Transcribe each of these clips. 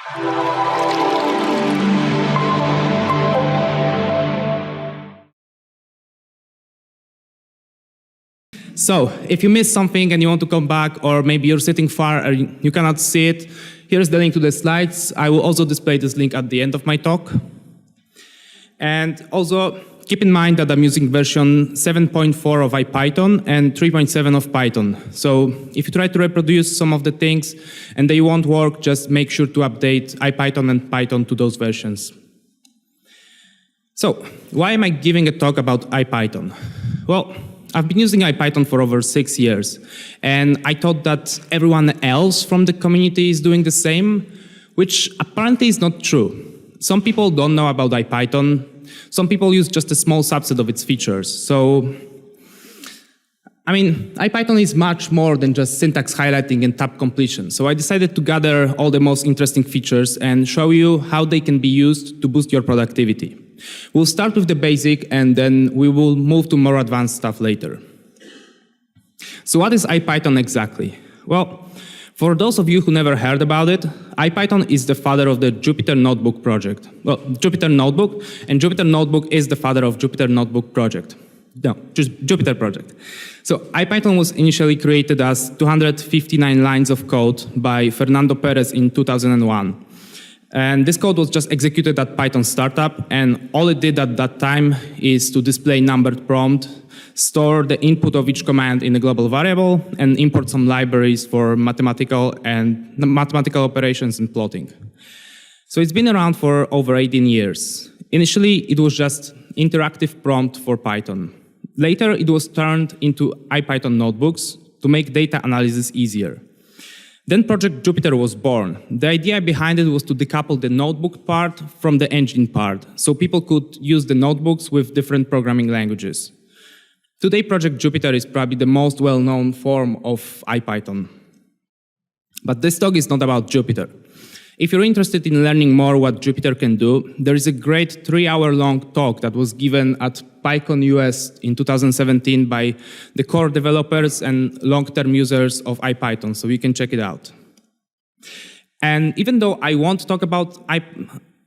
So, if you missed something and you want to come back, or maybe you're sitting far and you cannot see it, here's the link to the slides. I will also display this link at the end of my talk. And also, keep in mind that I'm using version 7.4 of IPython and 3.7 of Python. So, if you try to reproduce some of the things and they won't work, just make sure to update IPython and Python to those versions. So, why am I giving a talk about IPython? Well, I've been using IPython for over 6 years, and I thought that everyone else from the community is doing the same, which apparently is not true. Some people don't know about IPython. Some people use just a small subset of its features. So, I mean, IPython is much more than just syntax highlighting and tab completion. So I decided to gather all the most interesting features and show you how they can be used to boost your productivity. We'll start with the basic, and then we will move to more advanced stuff later. So what is IPython exactly? Well, for those of you who never heard about it, IPython is the father of the Jupyter Notebook project. Well, Jupyter Notebook, and Jupyter Notebook is the father of Jupyter Notebook project. No, just Jupyter project. So IPython was initially created as 259 lines of code by Fernando Perez in 2001. And this code was just executed at Python startup, and all it did at that time is to display numbered prompt, store the input of each command in a global variable, and import some libraries for mathematical operations and plotting. So it's been around for over 18 years. Initially, it was just interactive prompt for Python. Later, it was turned into IPython notebooks to make data analysis easier. Then Project Jupyter was born. The idea behind it was to decouple the notebook part from the engine part, so people could use the notebooks with different programming languages. Today, Project Jupyter is probably the most well-known form of IPython. But this talk is not about Jupyter. If you're interested in learning more what Jupyter can do, there is a great 3-hour-long talk that was given at PyCon US in 2017 by the core developers and long-term users of IPython, so you can check it out. And even though I won't talk about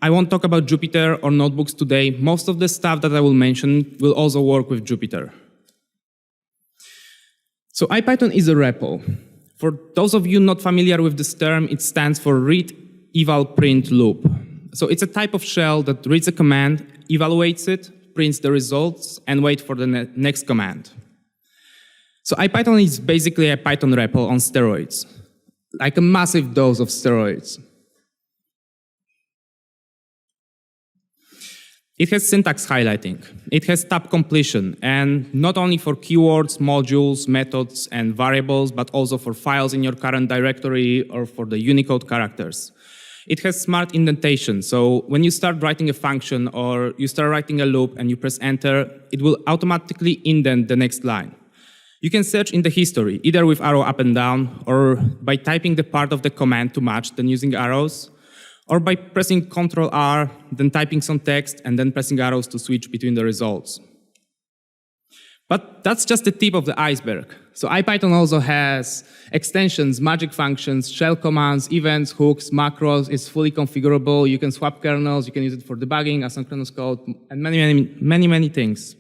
Jupyter or notebooks today, most of the stuff that I will mention will also work with Jupyter. So IPython is a REPL. For those of you not familiar with this term, it stands for read eval print loop. So it's a type of shell that reads a command, evaluates it, prints the results, and waits for the next command. So IPython is basically a Python REPL on steroids, like a massive dose of steroids. It has syntax highlighting, it has tab completion, and not only for keywords, modules, methods, and variables, but also for files in your current directory or for the Unicode characters. It has smart indentation, so when you start writing a function or you start writing a loop and you press enter, it will automatically indent the next line. You can search in the history, either with arrow up and down, or by typing the part of the command to match, then using arrows, or by pressing Ctrl-R, then typing some text, and then pressing arrows to switch between the results. But that's just the tip of the iceberg. So IPython also has extensions, magic functions, shell commands, events, hooks, macros. It's fully configurable. You can swap kernels. You can use it for debugging, asynchronous code, and many things.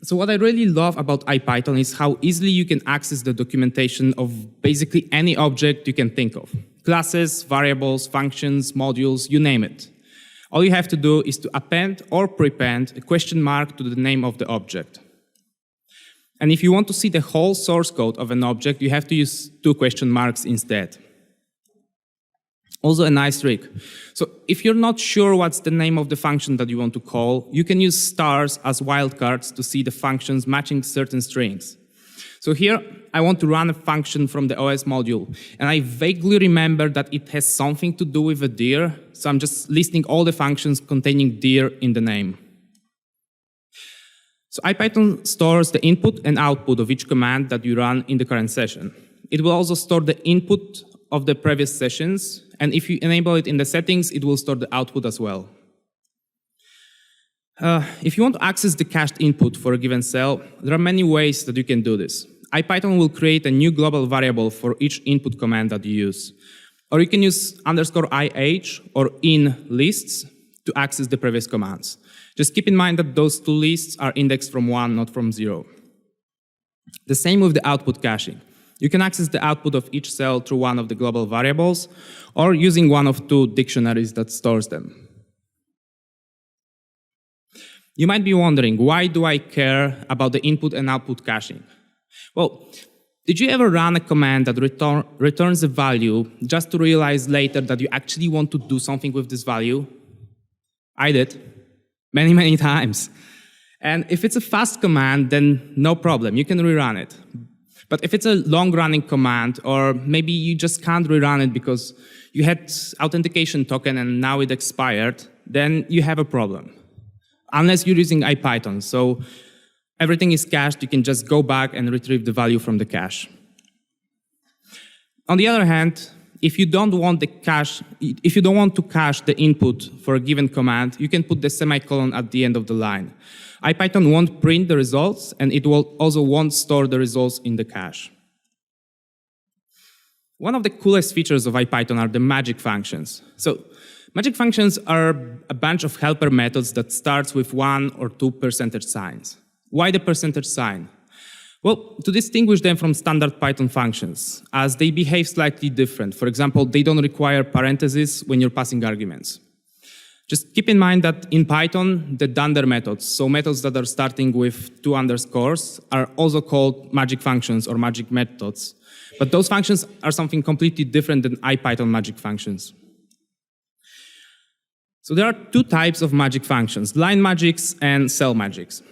So what I really love about IPython is how easily you can access the documentation of basically any object you can think of. Classes, variables, functions, modules, you name it. All you have to do is to append or prepend a question mark to the name of the object. And if you want to see the whole source code of an object, you have to use 2 question marks instead. Also a nice trick. So if you're not sure what's the name of the function that you want to call, you can use stars as wildcards to see the functions matching certain strings. So here, I want to run a function from the OS module, and I vaguely remember that it has something to do with a dir, so I'm just listing all the functions containing dir in the name. So IPython stores the input and output of each command that you run in the current session. It will also store the input of the previous sessions, and if you enable it in the settings, it will store the output as well. If you want to access the cached input for a given cell, there are many ways that you can do this. IPython will create a new global variable for each input command that you use. Or you can use _ih or in lists to access the previous commands. Just keep in mind that those two lists are indexed from 1, not from 0. The same with the output caching. You can access the output of each cell through one of the global variables or using one of two dictionaries that stores them. You might be wondering, why do I care about the input and output caching? Well, did you ever run a command that returns a value just to realize later that you actually want to do something with this value? I did. Many, many times. And if it's a fast command, then no problem, you can rerun it. But if it's a long-running command, or maybe you just can't rerun it because you had authentication token and now it expired, then you have a problem. Unless you're using IPython. So everything is cached, you can just go back and retrieve the value from the cache. On the other hand, if you don't want to cache the input for a given command, you can put the semicolon at the end of the line. IPython won't print the results, and it also won't store the results in the cache. One of the coolest features of IPython are the magic functions. So magic functions are a bunch of helper methods that starts with 1 or 2 percentage signs. Why the percentage sign? Well, to distinguish them from standard Python functions, as they behave slightly different. For example, they don't require parentheses when you're passing arguments. Just keep in mind that in Python, the dunder methods, so methods that are starting with 2 underscores, are also called magic functions or magic methods. But those functions are something completely different than IPython magic functions. So there are 2 types of magic functions, line magics and cell magics.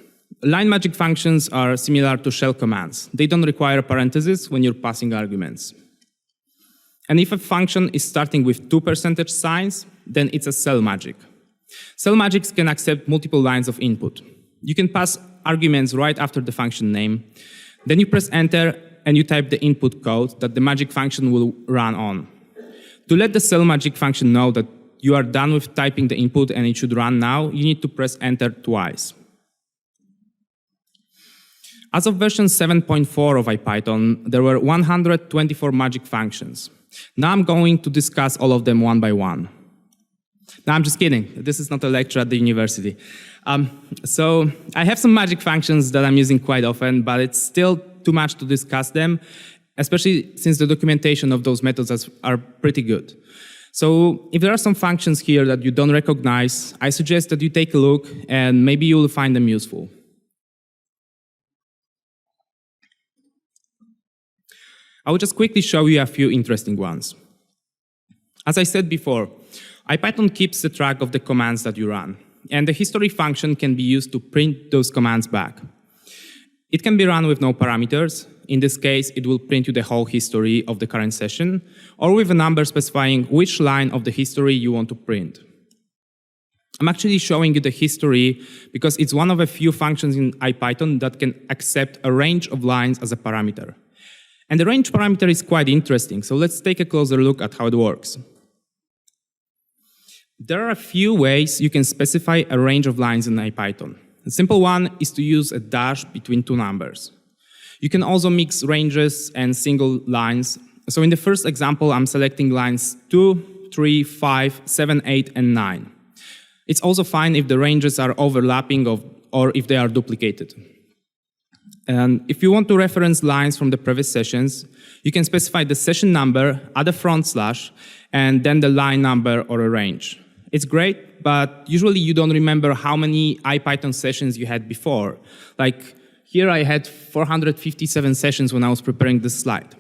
Line magic functions are similar to shell commands. They don't require parentheses when you're passing arguments. And if a function is starting with 2 percentage signs, then it's a cell magic. Cell magics can accept multiple lines of input. You can pass arguments right after the function name. Then you press enter and you type the input code that the magic function will run on. To let the cell magic function know that you are done with typing the input and it should run now, you need to press enter twice. As of version 7.4 of IPython, there were 124 magic functions. Now I'm going to discuss all of them one by one. No, I'm just kidding. This is not a lecture at the university. So I have some magic functions that I'm using quite often, but it's still too much to discuss them, especially since the documentation of those methods are pretty good. So if there are some functions here that you don't recognize, I suggest that you take a look and maybe you will find them useful. I will just quickly show you a few interesting ones. As I said before, IPython keeps the track of the commands that you run, and the history function can be used to print those commands back. It can be run with no parameters. In this case, it will print you the whole history of the current session, or with a number specifying which line of the history you want to print. I'm actually showing you the history because it's one of a few functions in IPython that can accept a range of lines as a parameter. And the range parameter is quite interesting, so let's take a closer look at how it works. There are a few ways you can specify a range of lines in IPython. The simple one is to use a dash between 2 numbers. You can also mix ranges and single lines. So in the first example, I'm selecting lines 2, 3, 5, 7, 8, and 9. It's also fine if the ranges are overlapping or if they are duplicated. And if you want to reference lines from the previous sessions, you can specify the session number, add a front slash, and then the line number or a range. It's great, but usually you don't remember how many IPython sessions you had before. Like here I had 457 sessions when I was preparing this slide.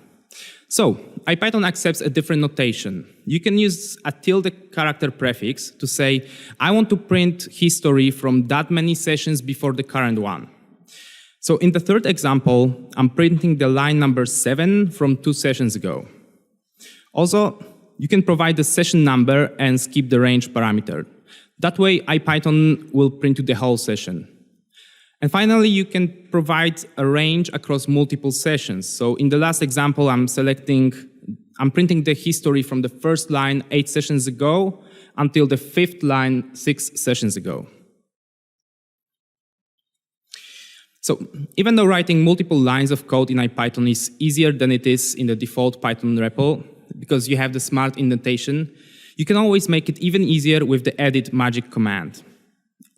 So IPython accepts a different notation. You can use a tilde character prefix to say, I want to print history from that many sessions before the current one. So in the third example, I'm printing the line number 7 from 2 sessions ago. Also, you can provide the session number and skip the range parameter. That way, IPython will print you the whole session. And finally, you can provide a range across multiple sessions. So in the last example, I'm printing the history from the first line 8 sessions ago until the 5th line 6 sessions ago. So even though writing multiple lines of code in IPython is easier than it is in the default Python REPL, because you have the smart indentation, you can always make it even easier with the edit magic command.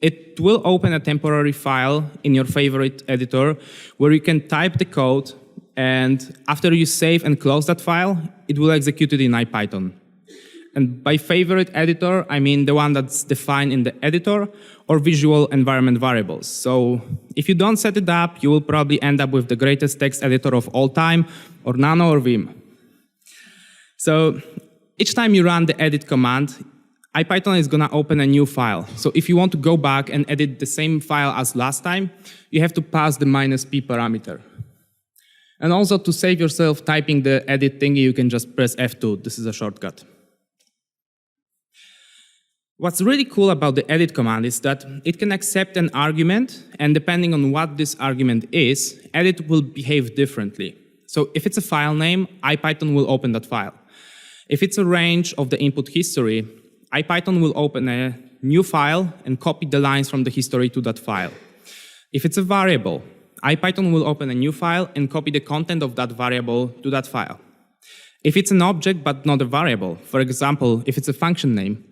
It will open a temporary file in your favorite editor where you can type the code, and after you save and close that file, it will execute it in IPython. And by favorite editor, I mean the one that's defined in the editor or visual environment variables. So if you don't set it up, you will probably end up with the greatest text editor of all time, or Nano or Vim. So each time you run the edit command, IPython is going to open a new file. So if you want to go back and edit the same file as last time, you have to pass the -p parameter. And also to save yourself typing the edit thingy, you can just press F2. This is a shortcut. What's really cool about the edit command is that it can accept an argument, and depending on what this argument is, edit will behave differently. So if it's a file name, IPython will open that file. If it's a range of the input history, IPython will open a new file and copy the lines from the history to that file. If it's a variable, IPython will open a new file and copy the content of that variable to that file. If it's an object but not a variable, for example, if it's a function name,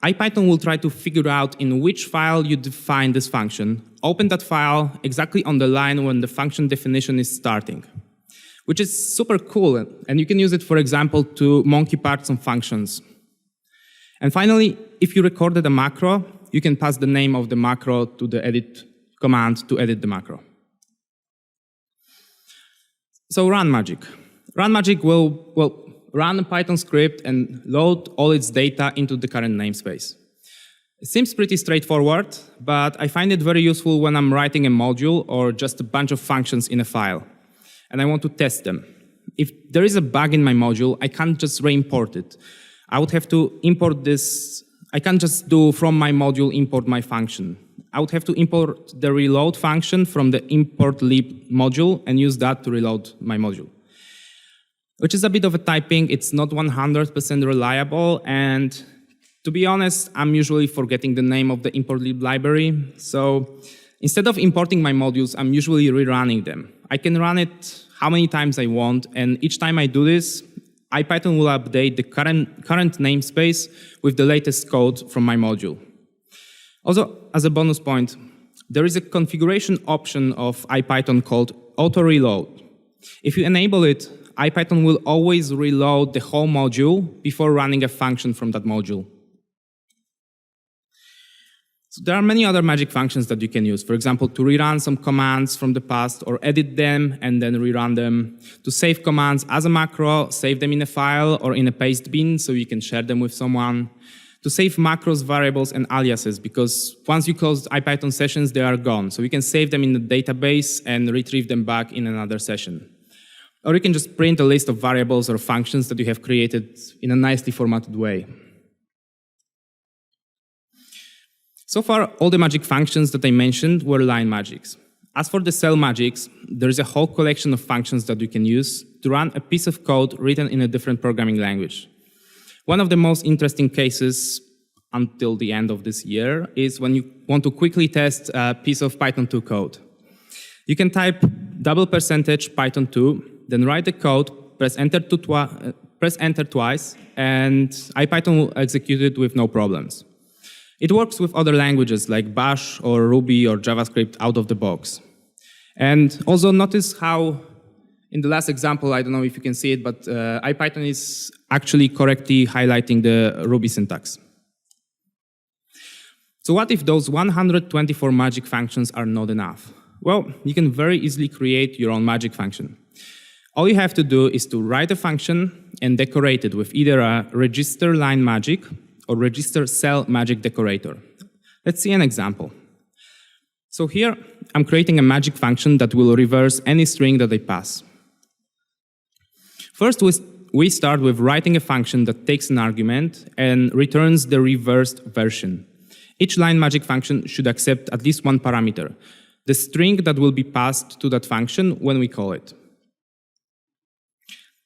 IPython will try to figure out in which file you define this function, open that file exactly on the line when the function definition is starting, which is super cool, and you can use it, for example, to monkey part some functions. And finally, if you recorded a macro, you can pass the name of the macro to the edit command to edit the macro. So run magic. Run magic will run a Python script and load all its data into the current namespace. It seems pretty straightforward, but I find it very useful when I'm writing a module or just a bunch of functions in a file, and I want to test them. If there is a bug in my module, I can't just re-import it. I would have to import this. I can't just do from my module import my function. I would have to import the reload function from the import lib module and use that to reload my module, which is a bit of a typing. It's not 100% reliable, and to be honest, I'm usually forgetting the name of the import lib library. So instead of importing my modules, I'm usually rerunning them. I can run it how many times I want, and each time I do this, IPython will update the current namespace with the latest code from my module. Also, as a bonus point, there is a configuration option of IPython called auto reload. If you enable it, IPython will always reload the whole module before running a function from that module. So there are many other magic functions that you can use. For example, to rerun some commands from the past or edit them and then rerun them. To save commands as a macro, save them in a file or in a paste bin so you can share them with someone. To save macros, variables, and aliases, because once you close IPython sessions, they are gone. So you can save them in the database and retrieve them back in another session. Or you can just print a list of variables or functions that you have created in a nicely formatted way. So far, all the magic functions that I mentioned were line magics. As for the cell magics, there is a whole collection of functions that you can use to run a piece of code written in a different programming language. One of the most interesting cases until the end of this year is when you want to quickly test a piece of Python 2 code. You can type $python2, then write the code, press enter twice, and IPython will execute it with no problems. It works with other languages like Bash or Ruby or JavaScript out of the box. And also notice how, in the last example, I don't know if you can see it, but IPython is actually correctly highlighting the Ruby syntax. So what if those 124 magic functions are not enough? Well, you can very easily create your own magic function. All you have to do is to write a function and decorate it with either a register line magic or register cell magic decorator. Let's see an example. So here, I'm creating a magic function that will reverse any string that I pass. First, we start with writing a function that takes an argument and returns the reversed version. Each line magic function should accept at least one parameter, the string that will be passed to that function when we call it.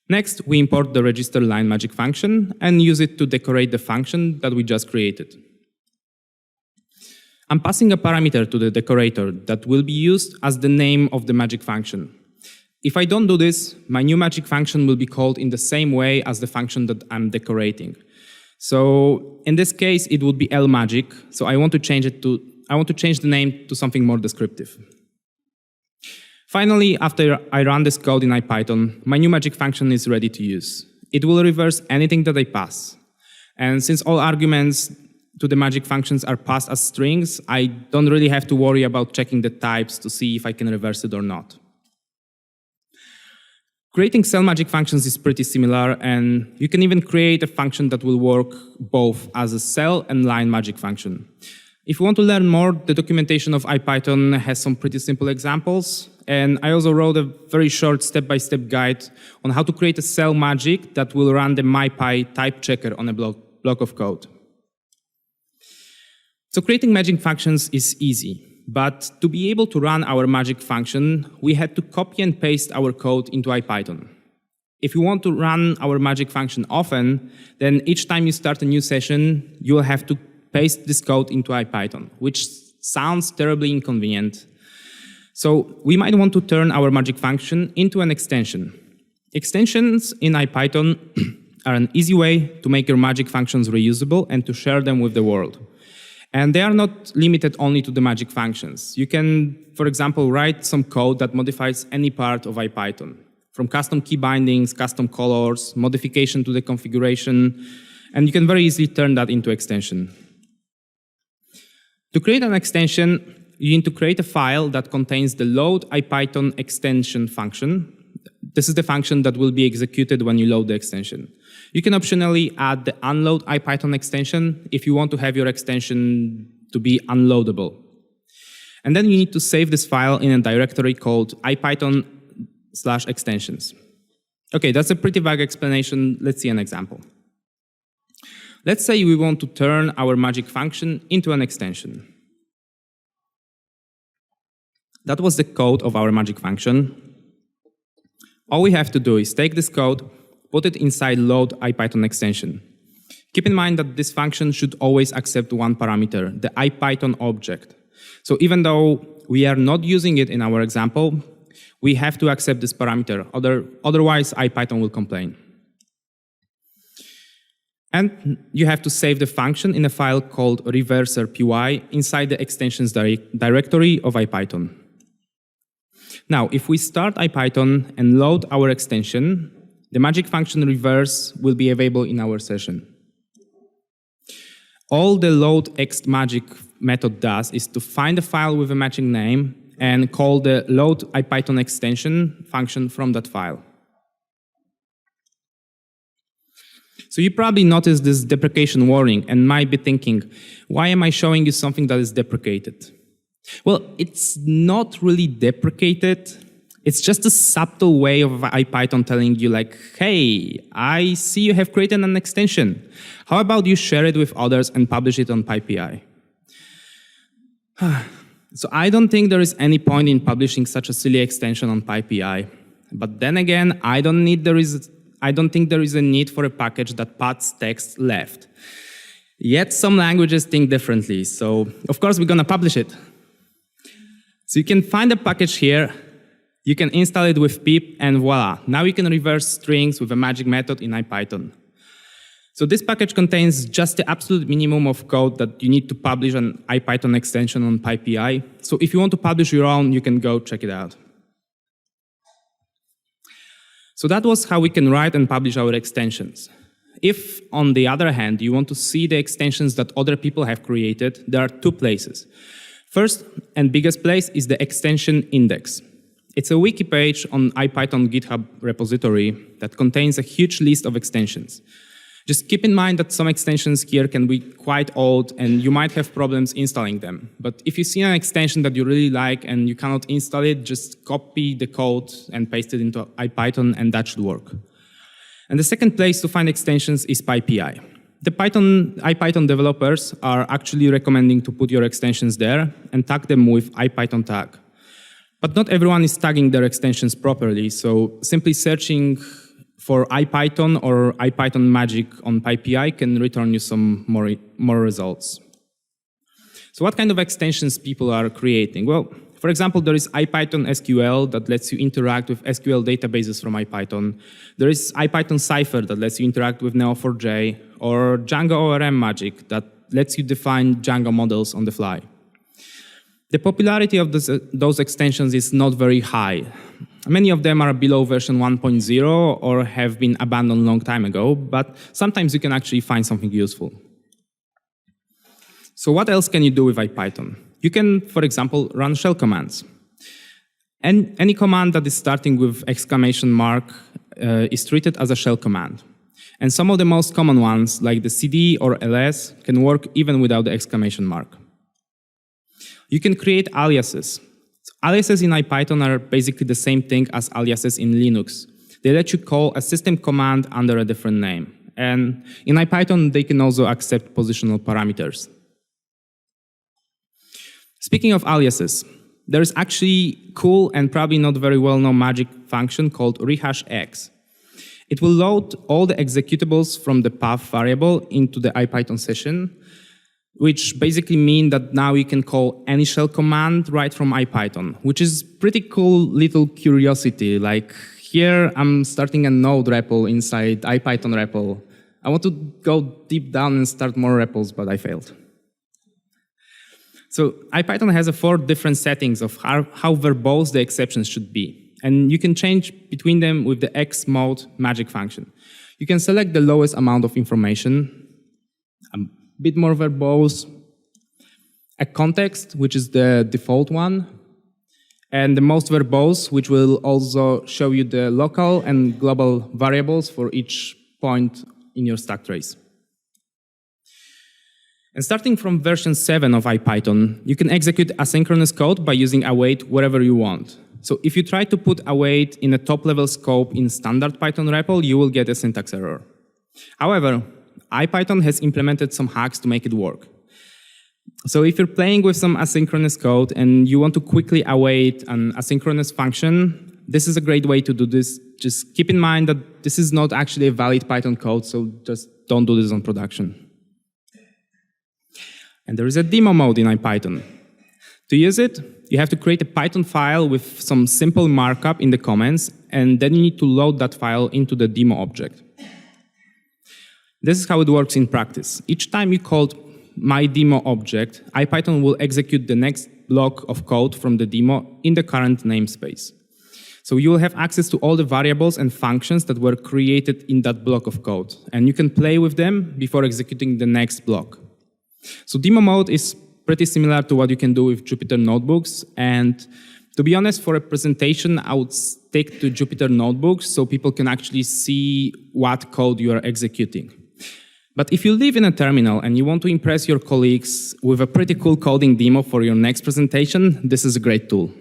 Next, we import the register line magic function and use it to decorate the function that we just created. I'm passing a parameter to the decorator that will be used as the name of the magic function. If I don't do this, my new magic function will be called in the same way as the function that I'm decorating. So in this case, it would be lmagic. So I want to change the name to something more descriptive. Finally, after I run this code in IPython, my new magic function is ready to use. It will reverse anything that I pass. And since all arguments to the magic functions are passed as strings, I don't really have to worry about checking the types to see if I can reverse it or not. Creating cell magic functions is pretty similar, and you can even create a function that will work both as a cell and line magic function. If you want to learn more, the documentation of IPython has some pretty simple examples, and I also wrote a very short step-by-step guide on how to create a cell magic that will run the MyPy type checker on a block of code. So creating magic functions is easy. But to be able to run our magic function, we had to copy and paste our code into IPython. If you want to run our magic function often, then each time you start a new session, you will have to paste this code into IPython, which sounds terribly inconvenient. So we might want to turn our magic function into an extension. Extensions in IPython are an easy way to make your magic functions reusable and to share them with the world. And they are not limited only to the magic functions. You can, for example, write some code that modifies any part of IPython, from custom key bindings, custom colors, modification to the configuration, and you can very easily turn that into extension. To create an extension, you need to create a file that contains the load IPython extension function. This is the function that will be executed when you load the extension. You can optionally add the unload IPython extension if you want to have your extension to be unloadable. And then you need to save this file in a directory called IPython/extensions. Okay, that's a pretty vague explanation. Let's see an example. Let's say we want to turn our magic function into an extension. That was the code of our magic function. All we have to do is take this code, put it inside load IPython extension. Keep in mind that this function should always accept one parameter, the IPython object. So even though we are not using it in our example, we have to accept this parameter. Otherwise, IPython will complain. And you have to save the function in a file called reverser.py inside the extensions directory of IPython. Now, if we start IPython and load our extension, the magic function reverse will be available in our session. All the loadXMagic method does is to find a file with a matching name and call the load IPython extension function from that file. So you probably noticed this deprecation warning and might be thinking, why am I showing you something that is deprecated? Well, it's not really deprecated. It's just a subtle way of IPython telling you like, hey, I see you have created an extension. How about you share it with others and publish it on PyPI? So I don't think there is any point in publishing such a silly extension on PyPI. But then again, I don't think there is a need for a package that paths text left. Yet some languages think differently. So of course we're gonna publish it. So you can find a package here. You can install it with pip, and voila. Now you can reverse strings with a magic method in IPython. So this package contains just the absolute minimum of code that you need to publish an IPython extension on PyPI. So if you want to publish your own, you can go check it out. So that was how we can write and publish our extensions. If, on the other hand, you want to see the extensions that other people have created, there are two places. First and biggest place is the extension index. It's a wiki page on IPython GitHub repository that contains a huge list of extensions. Just keep in mind that some extensions here can be quite old and you might have problems installing them. But if you see an extension that you really like and you cannot install it, just copy the code and paste it into IPython and that should work. And the second place to find extensions is PyPI. The IPython developers are actually recommending to put your extensions there and tag them with IPython tag. But not everyone is tagging their extensions properly, so simply searching for IPython or IPython magic on PyPI can return you some more results. So what kind of extensions people are creating? Well, For example, there is IPython SQL that lets you interact with SQL databases from IPython. There is IPython Cypher that lets you interact with Neo4j, or Django ORM Magic that lets you define Django models on the fly. The popularity of those extensions is not very high. Many of them are below version 1.0 or have been abandoned a long time ago, but sometimes you can actually find something useful. So what else can you do with IPython? You can, for example, run shell commands. And any command that is starting with exclamation mark is treated as a shell command. And some of the most common ones, like the cd or ls, can work even without the exclamation mark. You can create aliases. Aliases in IPython are basically the same thing as aliases in Linux. They let you call a system command under a different name. And in IPython, they can also accept positional parameters. Speaking of aliases, there is actually cool and probably not very well-known magic function called rehashx. It will load all the executables from the path variable into the IPython session, which basically mean that now you can call any shell command right from IPython, which is pretty cool little curiosity. Like here, I'm starting a node REPL inside IPython REPL. I want to go deep down and start more REPLs, but I failed. So IPython has 4 different settings of how verbose the exceptions should be. And you can change between them with the xmode magic function. You can select the lowest amount of information, a bit more verbose, a context, which is the default one, and the most verbose, which will also show you the local and global variables for each point in your stack trace. And starting from version 7 of IPython, you can execute asynchronous code by using await wherever you want. So if you try to put await in a top-level scope in standard Python REPL, you will get a syntax error. However, IPython has implemented some hacks to make it work. So if you're playing with some asynchronous code and you want to quickly await an asynchronous function, this is a great way to do this. Just keep in mind that this is not actually a valid Python code, so just don't do this on production. And there is a demo mode in IPython. To use it, you have to create a Python file with some simple markup in the comments, and then you need to load that file into the demo object. This is how it works in practice. Each time you call myDemo object, IPython will execute the next block of code from the demo in the current namespace. So you will have access to all the variables and functions that were created in that block of code, and you can play with them before executing the next block. So demo mode is pretty similar to what you can do with Jupyter Notebooks, and to be honest, for a presentation, I would stick to Jupyter Notebooks so people can actually see what code you are executing. But if you live in a terminal and you want to impress your colleagues with a pretty cool coding demo for your next presentation, this is a great tool.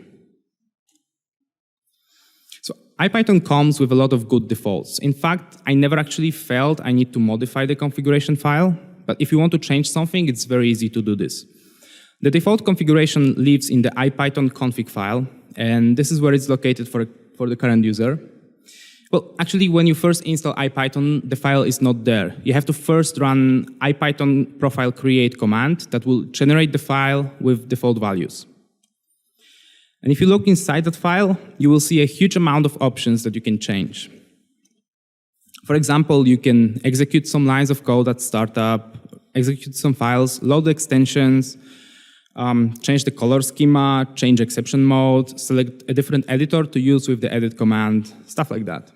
So IPython comes with a lot of good defaults. In fact, I never actually felt I need to modify the configuration file. But if you want to change something, it's very easy to do this. The default configuration lives in the IPython config file, and this is where it's located for the current user. Well, actually, when you first install IPython, the file is not there. You have to first run IPython profile create command that will generate the file with default values. And if you look inside that file, you will see a huge amount of options that you can change. For example, you can execute some lines of code at startup, execute some files, load extensions, change the color schema, change exception mode, select a different editor to use with the edit command, stuff like that.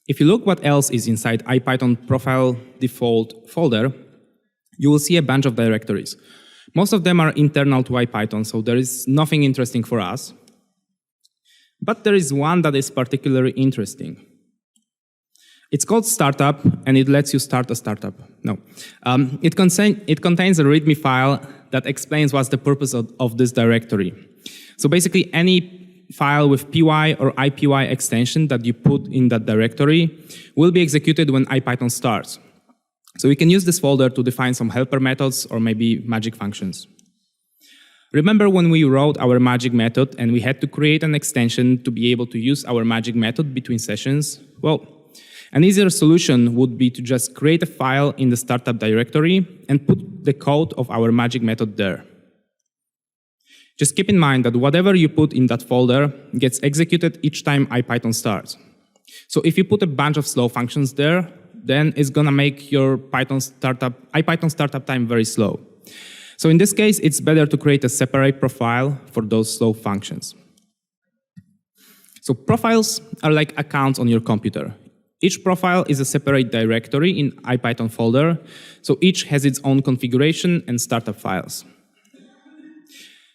If you look what else is inside IPython profile default folder, you will see a bunch of directories. Most of them are internal to IPython, so there is nothing interesting for us. But there is one that is particularly interesting. It's called startup, and it lets you start a startup. No. It contains a README file that explains what's the purpose of this directory. So basically, any file with py or IPy extension that you put in that directory will be executed when IPython starts. So we can use this folder to define some helper methods or maybe magic functions. Remember when we wrote our magic method and we had to create an extension to be able to use our magic method between sessions? Well, An easier solution would be to just create a file in the startup directory and put the code of our magic method there. Just keep in mind that whatever you put in that folder gets executed each time IPython starts. So if you put a bunch of slow functions there, then it's going to make your IPython startup time very slow. So in this case, it's better to create a separate profile for those slow functions. So profiles are like accounts on your computer. Each profile is a separate directory in IPython folder, so each has its own configuration and startup files.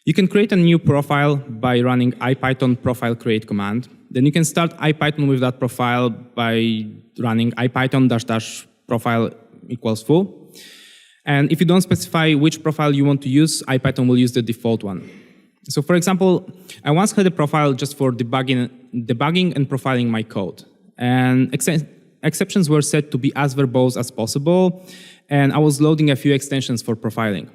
You can create a new profile by running IPython profile create command. Then you can start IPython with that profile by running IPython --profile equals full. And if you don't specify which profile you want to use, IPython will use the default one. So for example, I once had a profile just for debugging and profiling my code. And exceptions were set to be as verbose as possible, and I was loading a few extensions for profiling.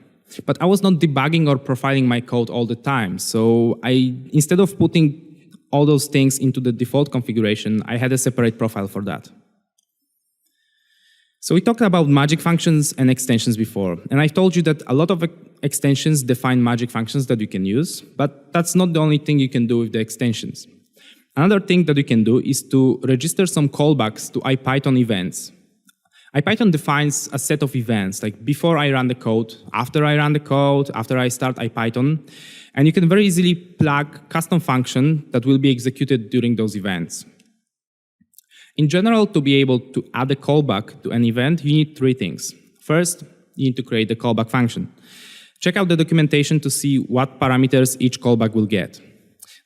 But I was not debugging or profiling my code all the time, so instead of putting all those things into the default configuration, I had a separate profile for that. So we talked about magic functions and extensions before, and I told you that a lot of extensions define magic functions that you can use, but that's not the only thing you can do with the extensions. Another thing that you can do is to register some callbacks to IPython events. IPython defines a set of events, like before I run the code, after I run the code, after I start IPython, and you can very easily plug custom function that will be executed during those events. In general, to be able to add a callback to an event, you need three things. First, you need to create the callback function. Check out the documentation to see what parameters each callback will get.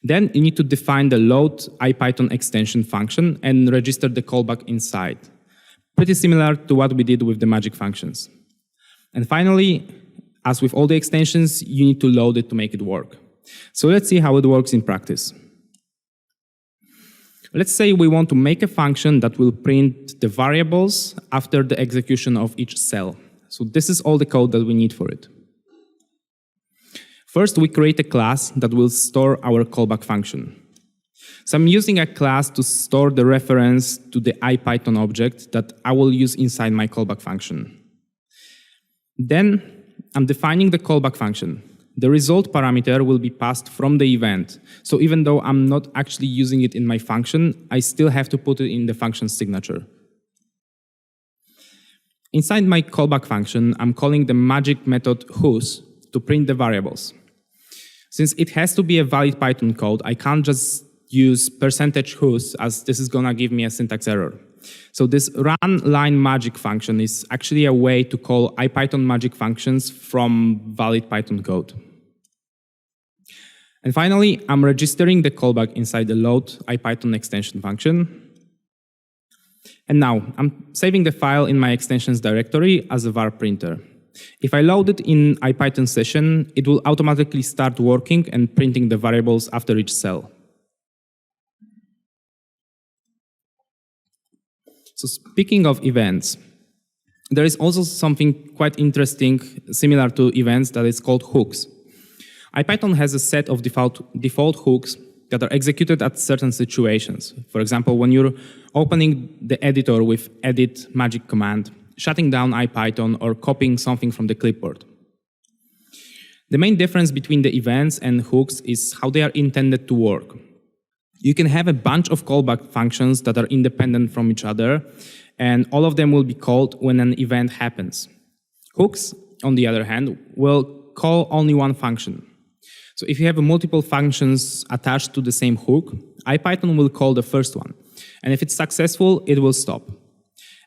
Then you need to define the load IPython extension function and register the callback inside. Pretty similar to what we did with the magic functions. And finally, as with all the extensions, you need to load it to make it work. So let's see how it works in practice. Let's say we want to make a function that will print the variables after the execution of each cell. So this is all the code that we need for it. First, we create a class that will store our callback function. So I'm using a class to store the reference to the IPython object that I will use inside my callback function. Then I'm defining the callback function. The result parameter will be passed from the event. So even though I'm not actually using it in my function, I still have to put it in the function signature. Inside my callback function, I'm calling the magic method whos to print the variables. Since it has to be a valid Python code, I can't just use %whos, as this is going to give me a syntax error. So this run line magic function is actually a way to call IPython magic functions from valid Python code. And finally, I'm registering the callback inside the load IPython extension function. And now I'm saving the file in my extensions directory as a var printer. If I load it in IPython session, it will automatically start working and printing the variables after each cell. So speaking of events, there is also something quite interesting similar to events that is called hooks. IPython has a set of default hooks that are executed at certain situations. For example, when you're opening the editor with edit magic command, shutting down IPython, or copying something from the clipboard. The main difference between the events and hooks is how they are intended to work. You can have a bunch of callback functions that are independent from each other, and all of them will be called when an event happens. Hooks, on the other hand, will call only one function. So if you have multiple functions attached to the same hook, IPython will call the first one. And if it's successful, it will stop.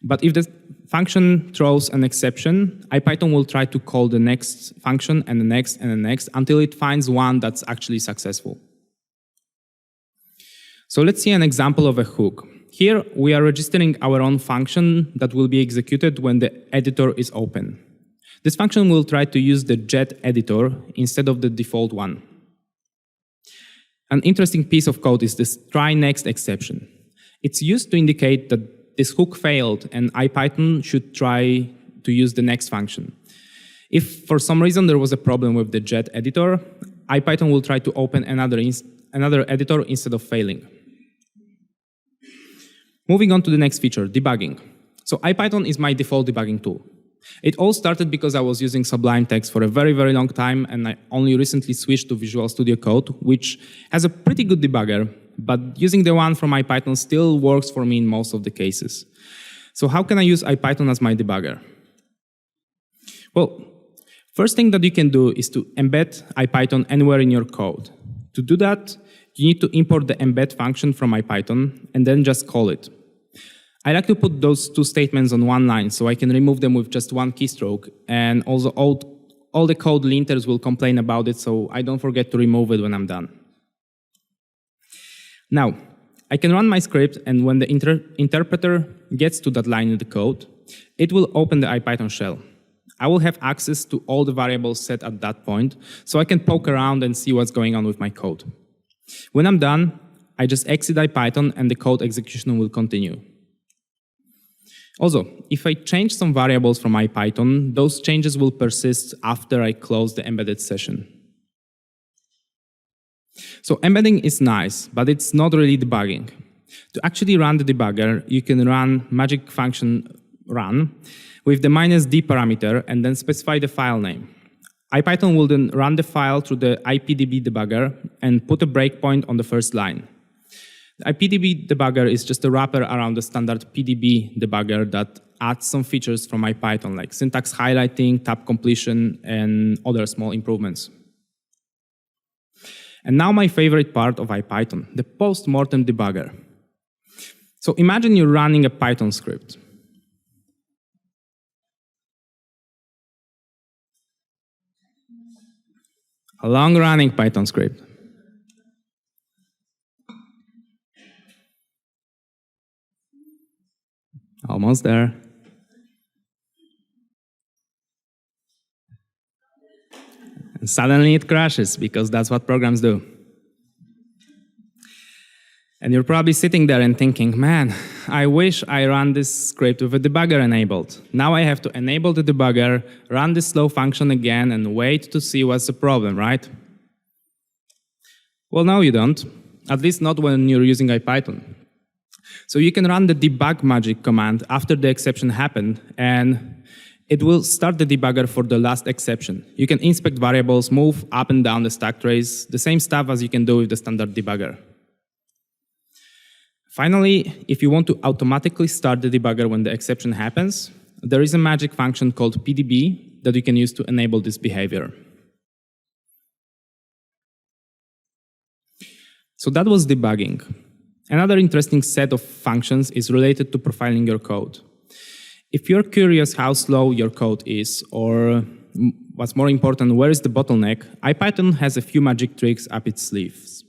But if the function throws an exception, IPython will try to call the next function and the next and the next until it finds one that's actually successful. So let's see an example of a hook. Here, we are registering our own function that will be executed when the editor is open. This function will try to use the jet editor instead of the default one. An interesting piece of code is this try next exception. It's used to indicate that this hook failed and IPython should try to use the next function. If for some reason there was a problem with the jet editor, IPython will try to open another editor instead of failing. Moving on to the next feature, debugging. So IPython is my default debugging tool. It all started because I was using Sublime Text for a very, very long time, and I only recently switched to Visual Studio Code, which has a pretty good debugger, but using the one from IPython still works for me in most of the cases. So how can I use IPython as my debugger? Well, first thing that you can do is to embed IPython anywhere in your code. To do that, you need to import the embed function from IPython and then just call it. I like to put those two statements on one line so I can remove them with just one keystroke, and also all the code linters will complain about it, so I don't forget to remove it when I'm done. Now, I can run my script, and when the interpreter gets to that line in the code, it will open the IPython shell. I will have access to all the variables set at that point, so I can poke around and see what's going on with my code. When I'm done, I just exit IPython and the code execution will continue. Also, if I change some variables from IPython, those changes will persist after I close the embedded session. So embedding is nice, but it's not really debugging. To actually run the debugger, you can run magic function run with the -d parameter and then specify the file name. IPython will then run the file through the ipdb debugger and put a breakpoint on the first line. The ipdb debugger is just a wrapper around the standard pdb debugger that adds some features from IPython, like syntax highlighting, tab completion, and other small improvements. And now my favorite part of IPython, the post-mortem debugger. So imagine you're running a Python script. A long-running Python script. Almost there. And suddenly it crashes, because that's what programs do. And you're probably sitting there and thinking, man, I wish I ran this script with a debugger enabled. Now I have to enable the debugger, run this slow function again, and wait to see what's the problem, right? Well, no, you don't. At least not when you're using IPython. So you can run the debug magic command after the exception happened, and it will start the debugger for the last exception. You can inspect variables, move up and down the stack trace, the same stuff as you can do with the standard debugger. Finally, if you want to automatically start the debugger when the exception happens, there is a magic function called pdb that you can use to enable this behavior. So that was debugging. Another interesting set of functions is related to profiling your code. If you're curious how slow your code is, or what's more important, where is the bottleneck, IPython has a few magic tricks up its sleeves.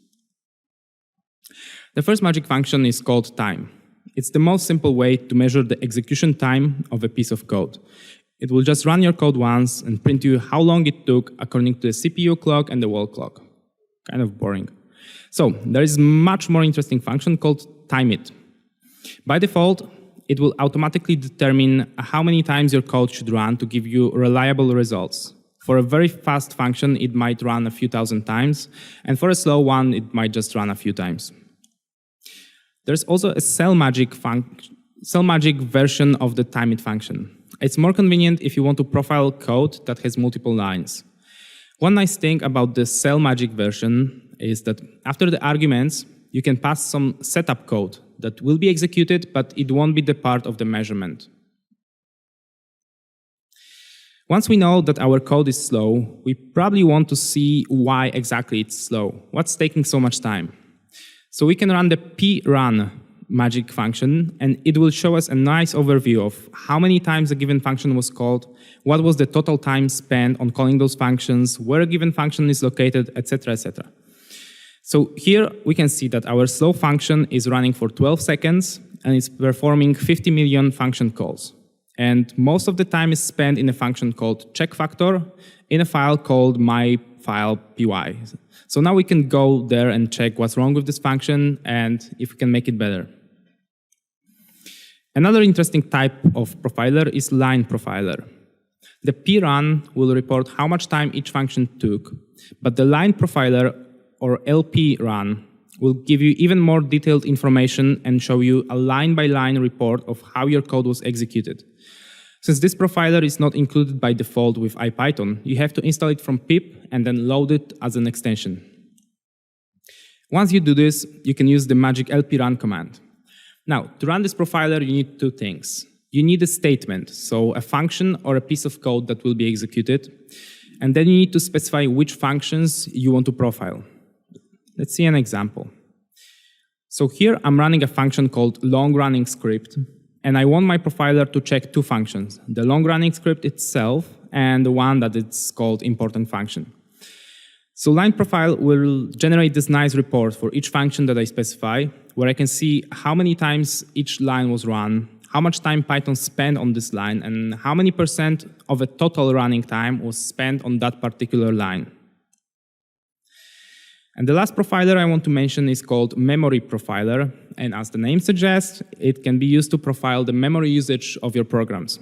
The first magic function is called time. It's the most simple way to measure the execution time of a piece of code. It will just run your code once and print you how long it took according to the CPU clock and the wall clock. Kind of boring. So there is a much more interesting function called timeIt. By default, it will automatically determine how many times your code should run to give you reliable results. For a very fast function, it might run a few thousand times, and for a slow one, it might just run a few times. There's also a cell magic version of the timeIt function. It's more convenient if you want to profile code that has multiple lines. One nice thing about the cell magic version is that after the arguments, you can pass some setup code that will be executed, but it won't be the part of the measurement. Once we know that our code is slow, we probably want to see why exactly it's slow. What's taking so much time? So we can run the prun magic function, and it will show us a nice overview of how many times a given function was called, what was the total time spent on calling those functions, where a given function is located, etc., etc. So here we can see that our slow function is running for 12 seconds, and it's performing 50 million function calls. And most of the time is spent in a function called checkFactor in a file called myfile.py. So now we can go there and check what's wrong with this function and if we can make it better. Another interesting type of profiler is line profiler. The prun will report how much time each function took, but the line profiler, or lprun, will give you even more detailed information and show you a line-by-line report of how your code was executed. Since this profiler is not included by default with IPython, you have to install it from pip and then load it as an extension. Once you do this, you can use the magic lprun command. Now, to run this profiler, you need two things. You need a statement, so a function or a piece of code that will be executed, and then you need to specify which functions you want to profile. Let's see an example. So here I'm running a function called long-running script, and I want my profiler to check two functions, the long-running script itself and the one that it's called important function. So line profile will generate this nice report for each function that I specify, where I can see how many times each line was run, how much time Python spent on this line, and how many % of the total running time was spent on that particular line. And the last profiler I want to mention is called memory profiler, and as the name suggests, it can be used to profile the memory usage of your programs.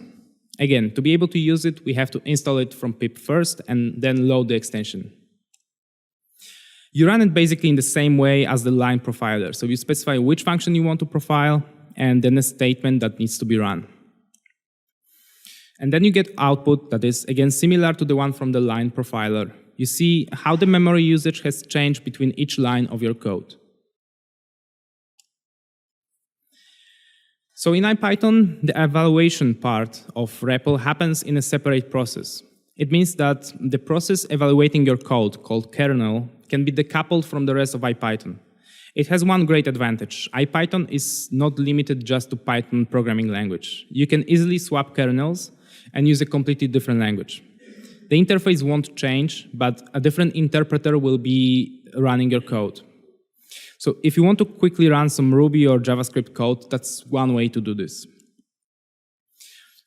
Again, to be able to use it, we have to install it from pip first and then load the extension. You run it basically in the same way as the line profiler. So you specify which function you want to profile, and then a statement that needs to be run. And then you get output that is, again, similar to the one from the line profiler. You see how the memory usage has changed between each line of your code. So in IPython, the evaluation part of REPL happens in a separate process. It means that the process evaluating your code, called kernel, can be decoupled from the rest of IPython. It has one great advantage. IPython is not limited just to Python programming language. You can easily swap kernels and use a completely different language. The interface won't change, but a different interpreter will be running your code. So if you want to quickly run some Ruby or JavaScript code, that's one way to do this.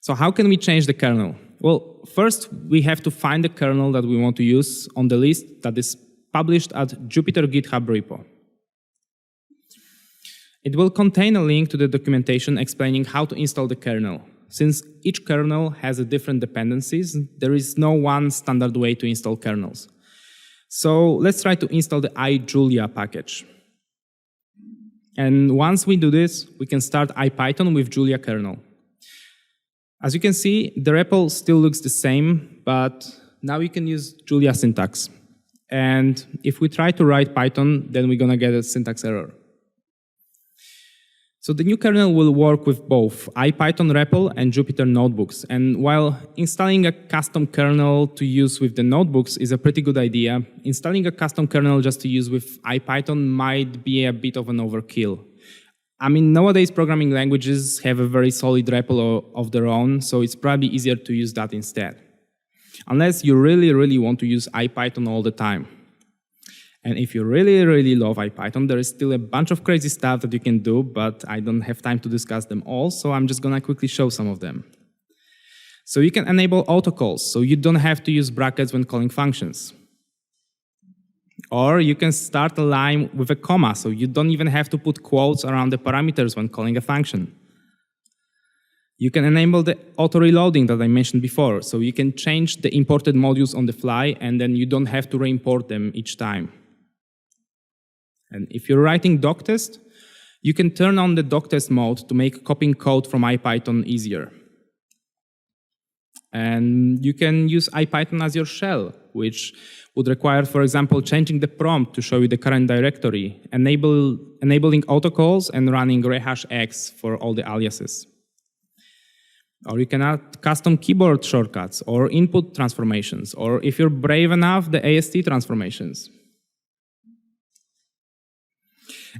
So how can we change the kernel? Well, first we have to find the kernel that we want to use on the list that is published at Jupyter GitHub repo. It will contain a link to the documentation explaining how to install the kernel. Since each kernel has a different dependencies, there is no one standard way to install kernels. So let's try to install the iJulia package. And once we do this, we can start IPython with Julia kernel. As you can see, the REPL still looks the same, but now you can use Julia syntax. And if we try to write Python, then we're gonna get a syntax error. So the new kernel will work with both IPython REPL and Jupyter Notebooks. And while installing a custom kernel to use with the notebooks is a pretty good idea, installing a custom kernel just to use with IPython might be a bit of an overkill. I mean, nowadays programming languages have a very solid REPL of their own, so it's probably easier to use that instead. Unless you really want to use IPython all the time. And if you really love IPython, there is still a bunch of crazy stuff that you can do, but I don't have time to discuss them all, so I'm just gonna quickly show some of them. So you can enable autocalls, so you don't have to use brackets when calling functions. Or you can start a line with a comma, so you don't even have to put quotes around the parameters when calling a function. You can enable the auto-reloading that I mentioned before, so you can change the imported modules on the fly, and then you don't have to re-import them each time. And if you're writing doctest, you can turn on the doctest mode to make copying code from IPython easier. And you can use IPython as your shell, which would require, for example, changing the prompt to show you the current directory, enabling autocalls, and running rehashx for all the aliases. Or you can add custom keyboard shortcuts, or input transformations, or if you're brave enough, the AST transformations.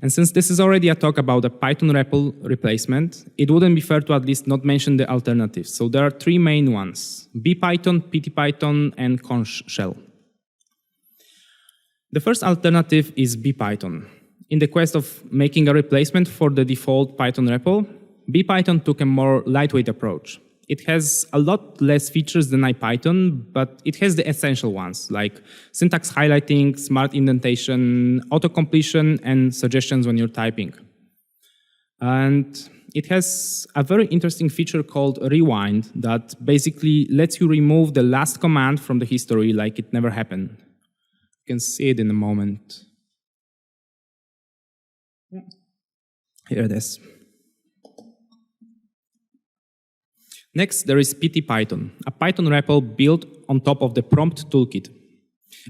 And since this is already a talk about a Python REPL replacement, it wouldn't be fair to at least not mention the alternatives. So there are three main ones: bpython, ptpython, and conch shell. The first alternative is bpython. In the quest of making a replacement for the default Python REPL, bpython took a more lightweight approach. It has a lot less features than IPython, but it has the essential ones, like syntax highlighting, smart indentation, auto-completion, and suggestions when you're typing. And it has a very interesting feature called rewind that basically lets you remove the last command from the history like it never happened. You can see it in a moment. Here it is. Next, there is PtyPython, a Python REPL built on top of the prompt toolkit.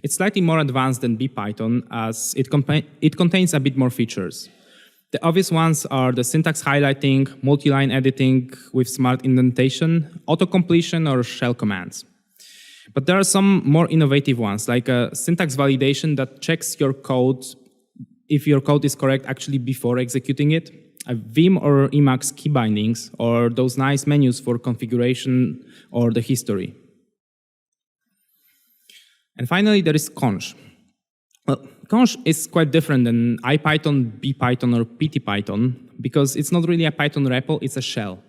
It's slightly more advanced than bpython as it contains a bit more features. The obvious ones are the syntax highlighting, multi-line editing with smart indentation, auto-completion, or shell commands. But there are some more innovative ones, like a syntax validation that checks your code if your code is correct actually before executing it, a Vim or Emacs key bindings, or those nice menus for configuration or the history. And finally, there is xonsh. Well, xonsh is quite different than IPython, bpython, or PtyPython because it's not really a Python REPL, it's a shell.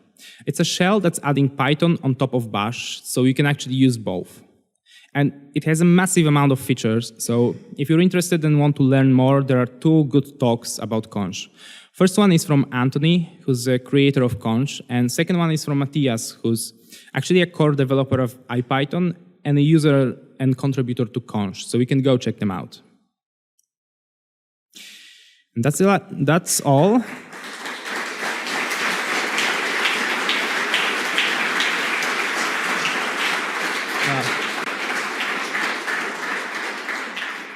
It's a shell that's adding Python on top of Bash, so you can actually use both. And it has a massive amount of features, so if you're interested and want to learn more, there are 2 good talks about xonsh. First one is from Anthony, who's a creator of xonsh, and second one is from Matthias, who's actually a core developer of IPython and a user and contributor to xonsh, so we can go check them out. And that's all.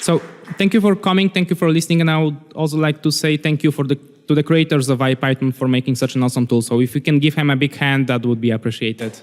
So thank you for coming, thank you for listening, and I would also like to say thank you to the creators of IPython for making such an awesome tool. So if you can give him a big hand, that would be appreciated.